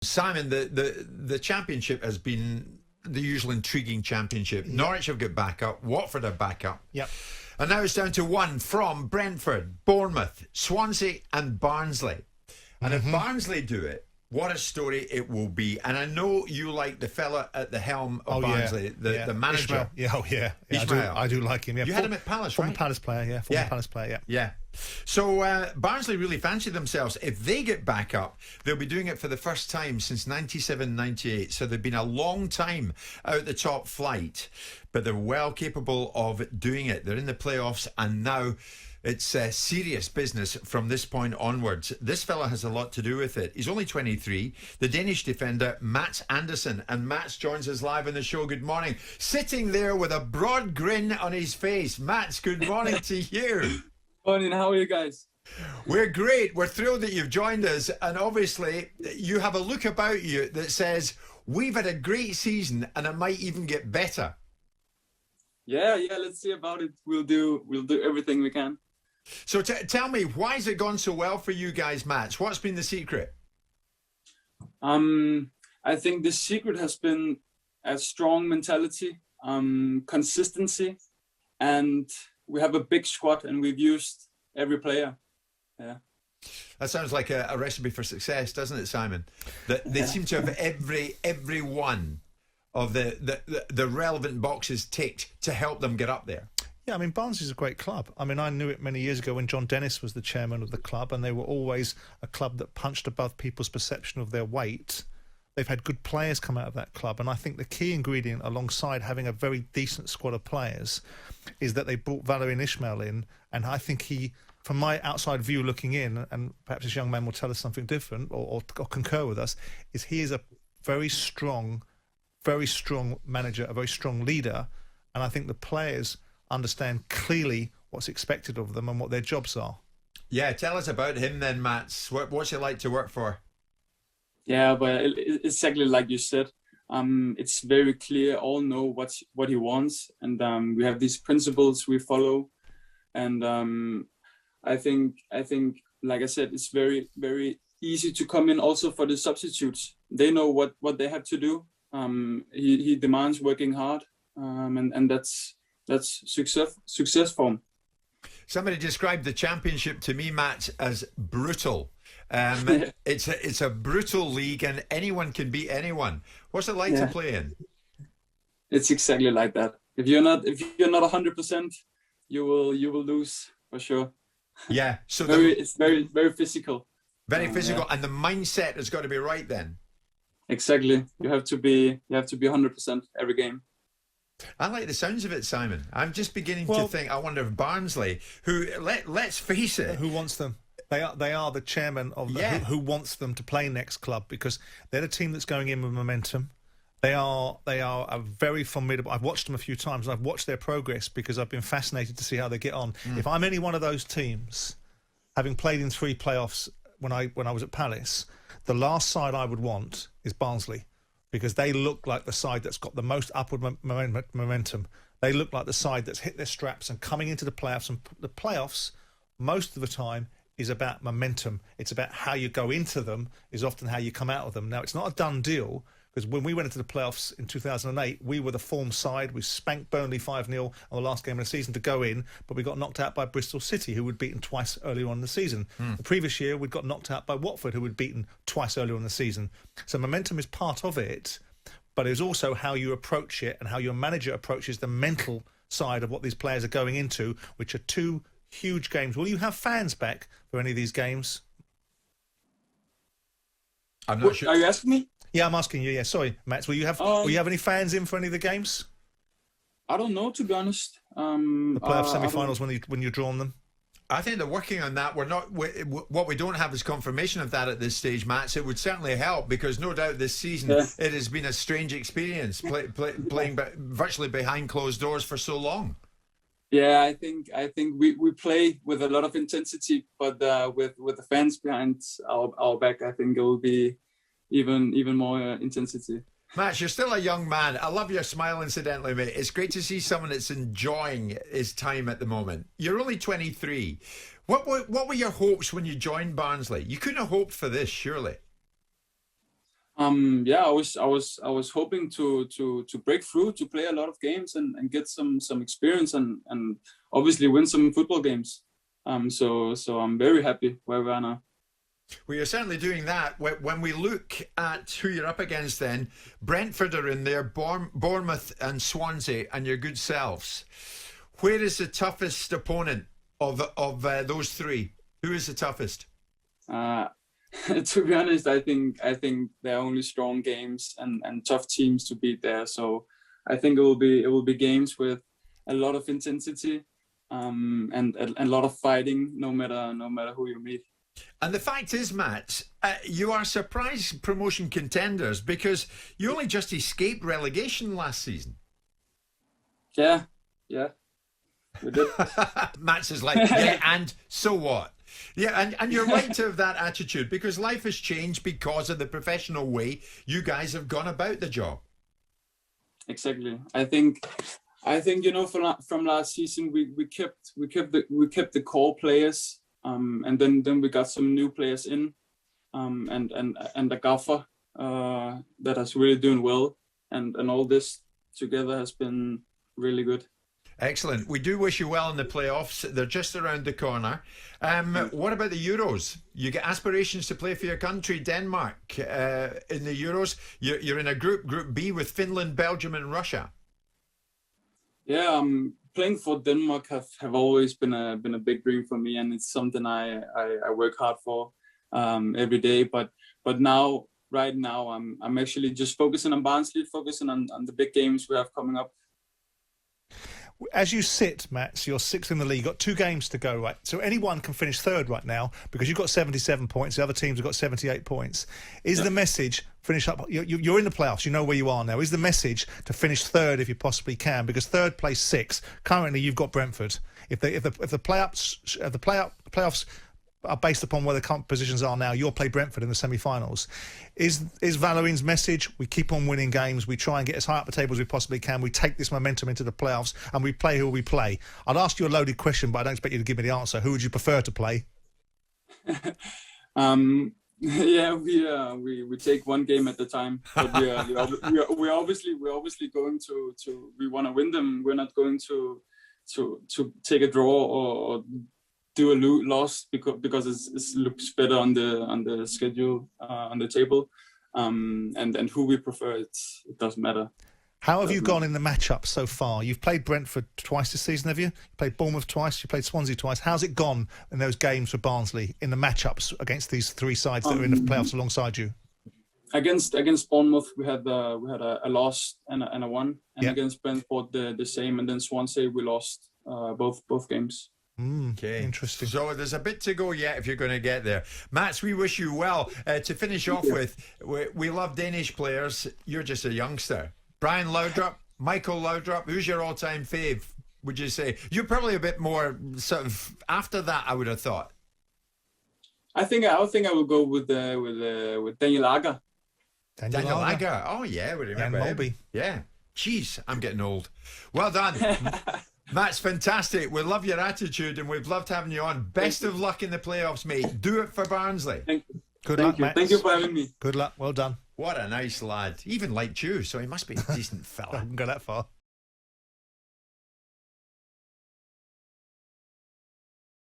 Simon, the championship has been the usual intriguing championship. Yep. Norwich have got back up, Watford are back up. Yep. And now it's down to one from Brentford, Bournemouth, Swansea and Barnsley. And if Barnsley do it, what a story it will be. And I know you like the fella at the helm of Barnsley, the manager. Ishmael. I do like him. Yeah. You had him at Palace, right? Former Palace player, Palace player, Yeah. So Barnsley really fancy themselves. If they get back up, they'll be doing it for the first time since 97-98. So they've been a long time out the top flight, but they're well capable of doing it. They're in the playoffs, and now it's serious business from this point onwards. This fella has a lot to do with it. He's only 23. The Danish defender, Mats Andersen. And Mats joins us live on the show. Good morning. Sitting there with a broad grin on his face. Mats, good morning to you. Morning, how are you guys? We're great. We're thrilled that you've joined us. And obviously, you have a look about you that says, we've had a great season and it might even get better. Yeah, let's see about it. We'll do everything we can. So tell me, why has it gone so well for you guys, Mats? What's been the secret? I think the secret has been a strong mentality, consistency, and we have a big squad and we've used every player. Yeah. That sounds like a recipe for success, doesn't it, Simon? They seem to have every one of the relevant boxes ticked to help them get up there. Yeah, I mean, Barnsley's a great club. I mean, I knew it many years ago when John Dennis was the chairman of the club, and they were always a club that punched above people's perception of their weight. They've had good players come out of that club, and I think the key ingredient, alongside having a very decent squad of players, is that they brought Valérien Ismaël in, and I think he, from my outside view looking in, and perhaps this young man will tell us something different or concur with us, is he is a very strong manager, a very strong leader, and I think the players understand clearly what's expected of them and what their jobs are. Yeah, tell us about him then, Mats. What's it like to work for? Yeah, but it's exactly like you said. It's very clear. All know what he wants, and we have these principles we follow. And I think, like I said, it's very, very easy to come in. Also for the substitutes, they know what they have to do. He demands working hard, and that's success for him. Somebody described the championship to me, Matt, as brutal. It's a brutal league, and anyone can beat anyone. What's it like to play in? It's exactly like that. If you're not 100%, you will lose for sure. Yeah. So it's very physical. Very physical, and the mindset has got to be right then. Exactly. You have to be 100% every game. I like the sounds of it, Simon. I'm just beginning to think, I wonder if Barnsley, who, let's face it. Who wants them? They are the chairman of who wants them to play next club, because they're the team that's going in with momentum. They are a very formidable. I've watched them a few times, and I've watched their progress because I've been fascinated to see how they get on. If I'm any one of those teams, having played in 3 playoffs when I was at Palace, the last side I would want is Barnsley, because they look like the side that's got the most upward momentum. They look like the side that's hit their straps and coming into the playoffs. And the playoffs, most of the time, is about momentum. It's about how you go into them, is often how you come out of them. Now, it's not a done deal, because when we went into the playoffs in 2008, we were the form side. We spanked Burnley 5-0 on the last game of the season to go in, but we got knocked out by Bristol City, who we'd beaten twice earlier on in the season. The previous year, we'd got knocked out by Watford, who we'd beaten twice earlier in the season. So momentum is part of it, but it's also how you approach it and how your manager approaches the mental side of what these players are going into, which are 2 huge games. Will you have fans back for any of these games? I'm not sure. Are you asking me? Yeah, I'm asking you. Yeah, sorry, Matt. Will you have any fans in for any of the games? I don't know, to be honest. The playoff semi-finals when you're drawn them. I think they're working on that. What we don't have is confirmation of that at this stage, Matt. So it would certainly help, because no doubt this season it has been a strange experience playing virtually behind closed doors for so long. Yeah, I think we play with a lot of intensity, but with the fans behind our back, I think it will be even more intensity. Matt, you're still a young man. I love your smile, incidentally, mate. It's great to see someone that's enjoying his time at the moment. You're only 23. What were your hopes when you joined Barnsley? You couldn't have hoped for this, surely. Yeah, I was hoping to break through, to play a lot of games and get some experience and obviously win some football games. So I'm very happy where we are now. Well, you're certainly doing that. When we look at who you're up against, then Brentford are in there, Bournemouth and Swansea, and your good selves. Where is the toughest opponent of those three? Who is the toughest? To be honest, I think there are only strong games and tough teams to beat there. So I think it will be games with a lot of intensity, and a lot of fighting, no matter who you meet. And the fact is, Matt, you are surprise promotion contenders because you only just escaped relegation last season. Yeah, we did. Matt's is like, yeah, and so what? Yeah, and you're right to have that attitude because life has changed because of the professional way you guys have gone about the job. Exactly. I think from last season we kept the core players. And then we got some new players in, and a gaffer that is really doing well, and all this together has been really good. Excellent. We do wish you well in the playoffs. They're just around the corner. What about the Euros? You get aspirations to play for your country, Denmark, in the Euros. You're in a Group B with Finland, Belgium, and Russia. Yeah, playing for Denmark have always been a big dream for me, and it's something I work hard for every day. But right now, I'm actually just focusing on Barnsley, focusing on the big games we have coming up. As you sit, Mats, you're sixth in the league. You've got 2 games to go, right? So anyone can finish third right now because you've got 77 points. The other teams have got 78 points. Is the message, finish up, you're in the playoffs, you know where you are now. Is the message to finish third if you possibly can? Because third place 6. Currently, you've got Brentford. If the playoffs are based upon where the current positions are now, you'll play Brentford in the semi-finals. Is Valerine's message, we keep on winning games, we try and get as high up the table as we possibly can, we take this momentum into the playoffs, and we play who we play? I'd ask you a loaded question, but I don't expect you to give me the answer. Who would you prefer to play? Yeah, we take one game at a time, but we're obviously going to we want to win them. We're not going to take a draw or do a loss because it looks better on the schedule, on the table, and who we prefer, it doesn't matter. How have you gone in the matchup so far? You've played Brentford twice this season, have you? You played Bournemouth twice, you played Swansea twice. How's it gone in those games for Barnsley in the matchups against these 3 sides that are in the playoffs alongside you? Against Bournemouth, we had a loss and a won, and against Brentford the same, and then Swansea we lost both games. Okay, interesting. So there's a bit to go yet if you're going to get there. Mats, we wish you well. To finish off with, we love Danish players. You're just a youngster. Brian Laudrup, Michael Laudrup, who's your all-time fave, would you say? You're probably a bit more sort of after that, I would have thought. I think I will go with Daniel Agger. Daniel Agger. Oh yeah, we remember him. Yeah. Jeez, I'm getting old. Well done. That's fantastic. We love your attitude and we've loved having you on. Best of luck in the playoffs, mate. Do it for Barnsley. Good luck, Matt. Thank you for having me. Good luck. Well done. What a nice lad. He even liked you, so he must be a decent fella. I wouldn't go that far.